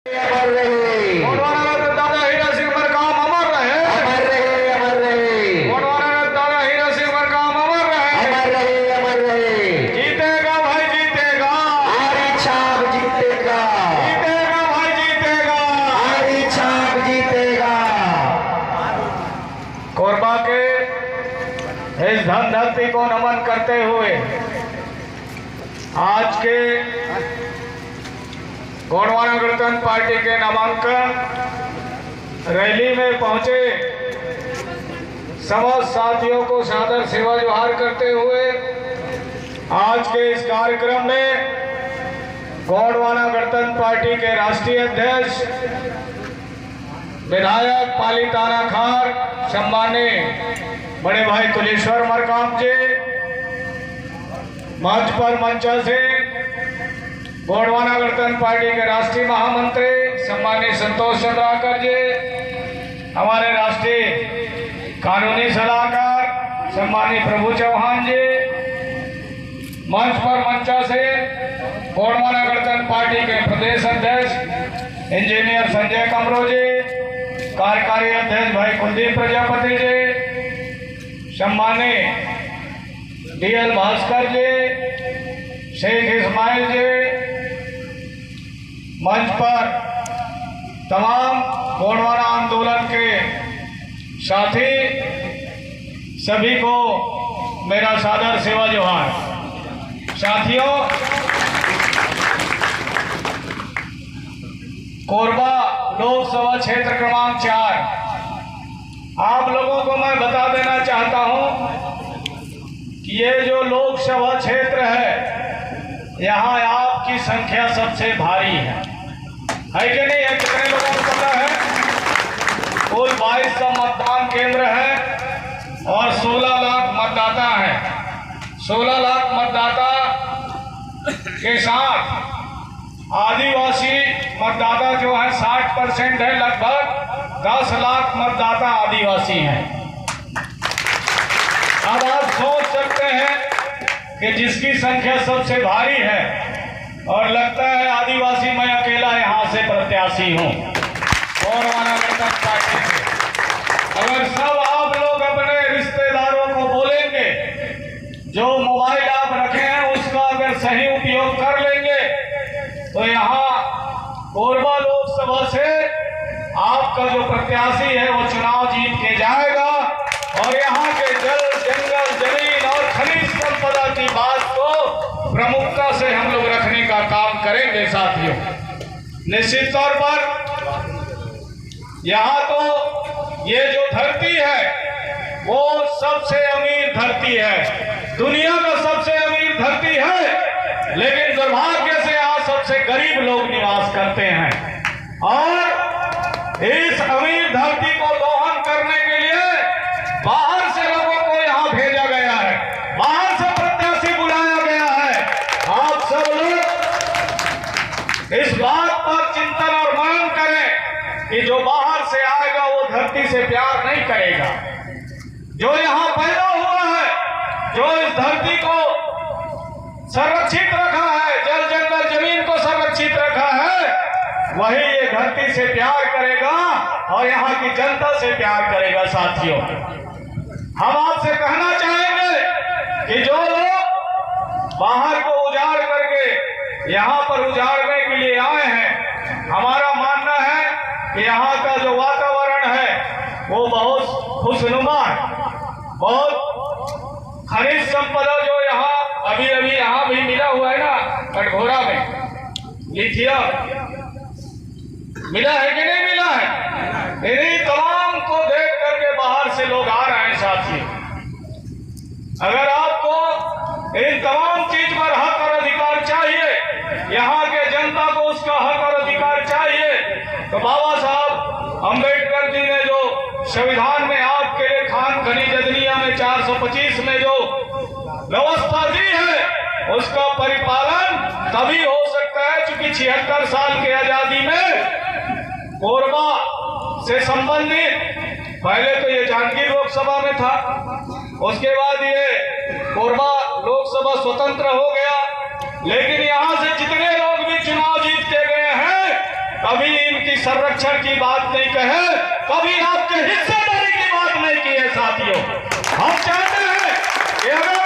अमर रहे दादा हीरा सिंह मरकाम अमर रहे, अमर रहे अमर रहे दादा हीरा सिंह मरकाम अमर रहे, अमर रहे अमर रहे। जीतेगा भाई जीतेगा, आरी छाप जीतेगा, जीतेगा भाई जीतेगा। आरी छाप जीतेगा। कोरबा के इस धन धरती को नमन करते हुए आज के गोंडवाना गणतंत्र पार्टी के नामांकन रैली में पहुंचे समस्त साथियों को सादर सेवा जोहार करते हुए आज के इस कार्यक्रम में गोंडवाना गणतंत्र पार्टी के राष्ट्रीय अध्यक्ष विधायक पालीताना खार सम्माननीय बड़े भाई तुलेश्वर मरकाम जी, मंच पर मंचा से गोंडवाना गणतंत्र पार्टी के राष्ट्रीय महामंत्री सम्माननीय संतोष चंद्राकर जी, हमारे राष्ट्रीय कानूनी सलाहकार सम्माननीय प्रभु चौहान जी, मंच पर मंचा से गोंडवाना गणतंत्र पार्टी के प्रदेश अध्यक्ष इंजीनियर संजय कमरो जी, कार्यकारी अध्यक्ष भाई कुलदीप प्रजापति जी, सम्माननीय डीएल भास्कर जी, शेख इस्माइल जी, मंच पर तमाम गोंडवाना आंदोलन के साथी सभी को मेरा सादर सेवा जोहार। साथियों, कोरबा लोकसभा क्षेत्र क्रमांक 4, आप लोगों को मैं बता देना चाहता हूं कि ये जो लोकसभा क्षेत्र है यहाँ आपकी संख्या सबसे भारी है कि नहीं है? कितने लोगों को पता है? कुल 2200 मतदान केंद्र है और 16 लाख मतदाता है। 16 लाख मतदाता के साथ आदिवासी मतदाता जो है 60% है, लगभग 10 लाख मतदाता आदिवासी हैं। अब आप सोच सकते हैं कि जिसकी संख्या सबसे भारी है और लगता है आदिवासी मैं अकेला यहां से प्रत्याशी हूं गोंडवाना गणतंत्र पार्टी से, अगर सब आप लोग अपने रिश्तेदारों को बोलेंगे, जो मोबाइल आप रखे हैं उसका अगर सही उपयोग कर लेंगे तो यहाँ कोरबा लोकसभा से आपका जो प्रत्याशी है वो चुनाव जीत के जाएगा और यहाँ के जल जंगल जमीन और खनिज संपदा की बात को प्रमुखता से हम लोग रखने का काम करेंगे। साथियों, निश्चित तौर पर यहाँ तो ये जो धरती है वो सबसे अमीर धरती है, दुनिया का सबसे अमीर धरती है, लेकिन दुर्भाग्य से यहाँ सबसे गरीब लोग निवास करते हैं और इस अमीर धरती को दोहन करने के लिए बाहर से लोगों को यहाँ भेजा गया है, बाहर से प्रत्याशी बुलाया गया है। आप सब लोग इस बात पर चिंतन और मनन करें कि जो बाहर से आएगा वो धरती से प्यार नहीं करेगा। जो यहाँ पैदा हुआ है, जो इस धरती को संरक्षित रखा है, जल जंगल जमीन को संरक्षित रखा है, वही ये धरती से प्यार करेगा और यहाँ की जनता से प्यार करेगा। साथियों, हम आपसे कहना चाहेंगे कि जो लोग बाहर को उजाड़ करके यहाँ पर उजाड़ने के लिए आए हैं, हमारा मानना है कि यहाँ का जो वातावरण है वो बहुत खुशनुमा है, बहुत खनिज संपदा जो यहाँ अभी अभी यहाँ भी मिला हुआ है ना, कटघोरा में लिथियम मिला है कि नहीं मिला है? इन्हीं तमाम को देख करके बाहर से लोग आ रहे हैं। साथियों, अगर आपको इन तमाम चीज पर हक और अधिकार चाहिए, यहाँ के जनता को उसका हक और अधिकार चाहिए, तो बाबा साहब अम्बेडकर जी ने जो संविधान में आपके लिए खान खनिज अधिनियम में 425 में जो व्यवस्था दी है उसका परिपालन तभी हो सकता है क्योंकि 76 साल की आजादी में कोरबा से संबंधित पहले तो ये जांजगीर लोकसभा में था, उसके बाद ये कोरबा लोकसभा स्वतंत्र हो गया, लेकिन यहाँ से जितने लोग भी चुनाव जीत के गए हैं कभी इनकी संरक्षण की बात नहीं कहे, कभी आपके हिस्सेदारी की बात नहीं की है साथियों। हम चाहते हैं कि अगर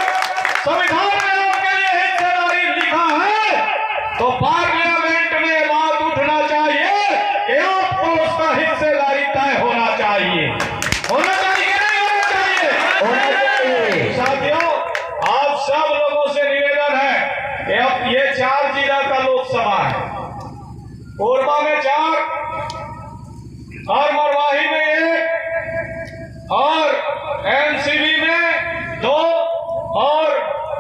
संविधान में आपके लिए हिस्सेदारी लिखा है तो पार्लियामेंट में बात उठना चाहिए कि आपको उसका हिस्सेदारी तय होना चाहिए। होना चाहिए नहीं होना चाहिए? होना चाहिए। साथियों, आप सब लोगों से निवेदन है कि अब ये 4 जिला का लोकसभा है। कोरबा में 4 और मरवाही में 1 और एमसीबी में 2 और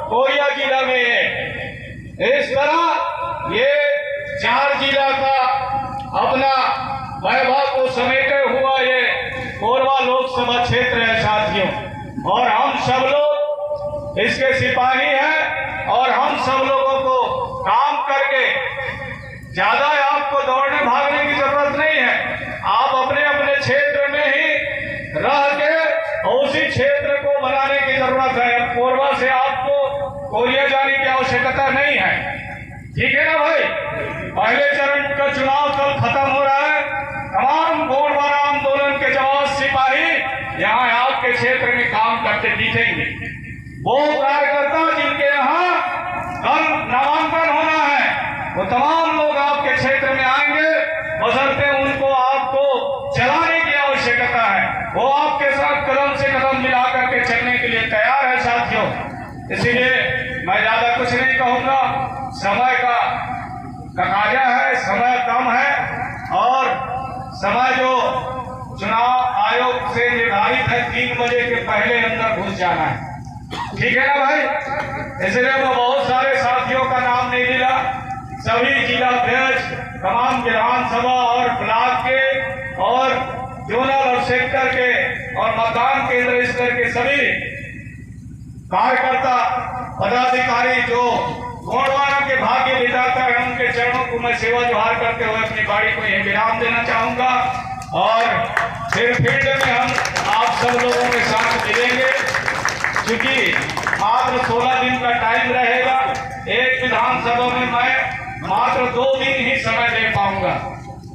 कोरिया जिला में 1। इस तरह ये 4 जिला का अपना वैभव को समेटे हुआ ये कोरबा लोकसभा क्षेत्र है साथियों। और हम सब लोग इसके सिपाही हैं और हम सब लोगों को काम करके ज्यादा आपको दौड़ने भागने की जरूरत नहीं है। आप अपने अपने क्षेत्र में ही रह के उसी क्षेत्र को बनाने की जरूरत है। कोरबा से आपको कोरिया जाने की आवश्यकता नहीं है, ठीक है ना भाई? पहले चरण का चुनाव कल खत्म हो रहा है। तमाम गोंडवाना आंदोलन के जवान सिपाही यहाँ आपके क्षेत्र में काम करते दिखेंगे। वो कार्यकर्ता जिनके यहाँ कल नामांकन होना है वो तमाम लोग आपके क्षेत्र में आएंगे, बशर्ते उनको आपको चलाने की आवश्यकता है। वो आपके साथ कदम से कदम मिला करके चलने के लिए तैयार है साथियों। इसीलिए मैं ज्यादा कुछ नहीं कहूंगा, समय का तकाजा है, समय कम है और समय जो चुनाव आयोग से निर्धारित है 3 बजे के पहले अंदर घुस जाना है, ठीक है ना भाई? इसलिए मैं बहुत सारे साथियों का नाम नहीं लिया, सभी जिला अध्यक्ष, तमाम विधानसभा और ब्लॉक के और जोनल और सेक्टर के और मतदान केंद्र स्तर के सभी कार्यकर्ता पदाधिकारी जो गोंडवाना के भाग्य विधाता है, उनके चरणों को मैं सेवा जोहार करते हुए अपनी बाड़ी को यह विराम देना चाहूंगा। और फिर फील्ड में हम आप सब लोगों के साथ मिलेंगे, क्योंकि मात्र 16 दिन का टाइम रहेगा। एक विधानसभा में मैं मात्र 2 दिन ही समय दे पाऊंगा,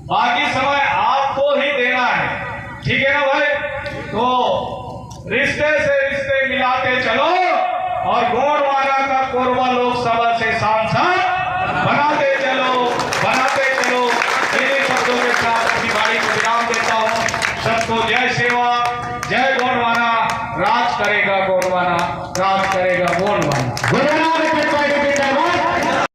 बाकी समय आपको ही देना है, ठीक है ना भाई? तो रिश्ते से रिश्ते मिलाते चलो और गोंडवाना का कोरबा लोकसभा